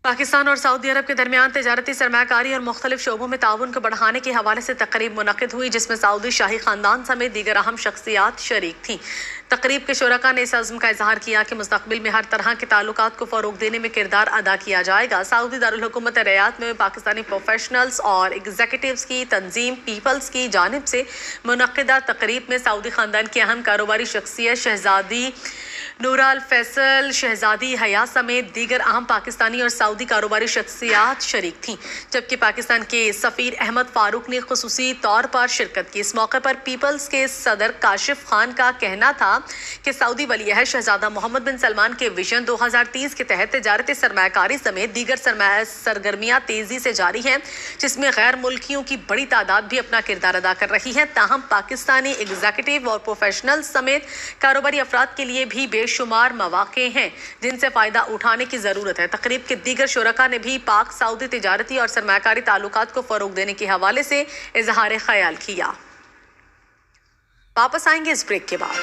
पाकिस्तान और सऊदी अरब के दरमियान तजारती सरमायाकारी और मुख्तलिफ शोबों में ताउन को बढ़ाने के हवाले से तकरीब मुनक़िद हुई, जिसमें सऊदी शाही खानदान समेत दीगर अहम शख्सियात शरीक थीं। तकरीब के शुरका ने इस अज़्म का इजहार किया कि मुस्तक़बिल में हर तरह के ताल्लुकात को फ़रोग़ देने में किरदार अदा किया जाएगा। सऊदी दारुल हुकूमत रियाद में पाकिस्तानी प्रोफेशनल्स और एग्जीक्यूटिव्स की तंजीम पीपल्स की जानिब से मुनक़्क़िदा तकरीब में सऊदी ख़ानदान की अहम कारोबारी शख्सियत शहज़ादी नूरा अल फैसल, शहज़ादी हया समेत दीगर अहम पाकिस्तानी और सऊदी कारोबारी शख्सियात शरीक थीं, जबकि पाकिस्तान के सफ़ीर अहमद फ़ारूक ने खुसूसी तौर पर शिरकत की। इस मौके पर पीपल्स के सदर काशिफ खान का कहना था कि सऊदी वलीअहद शहजादा मोहम्मद बिन सलमान के विजन 2030 के तहत तजारती सरमायाकारी समेत दीगर सरगर्मियाँ तेज़ी से जारी हैं, जिसमें गैर मुल्कियों की बड़ी तादाद भी अपना किरदार अदा कर रही है। ताहम पाकिस्तानी एग्जीक्यूटिव और प्रोफेशनल समेत कारोबारी अफराद के लिए भी बेशुमार मौक़े हैं जिनसे फ़ायदा उठाने की ज़रूरत है। तकरीब के दीगर शुरका ने भी पाक सऊदी तिजारती और सरमायाकारी ताल्लुकात को फ़रोग़ देने के हवाले से इजहार ख्याल किया। वापस आएंगे इस ब्रेक के बाद।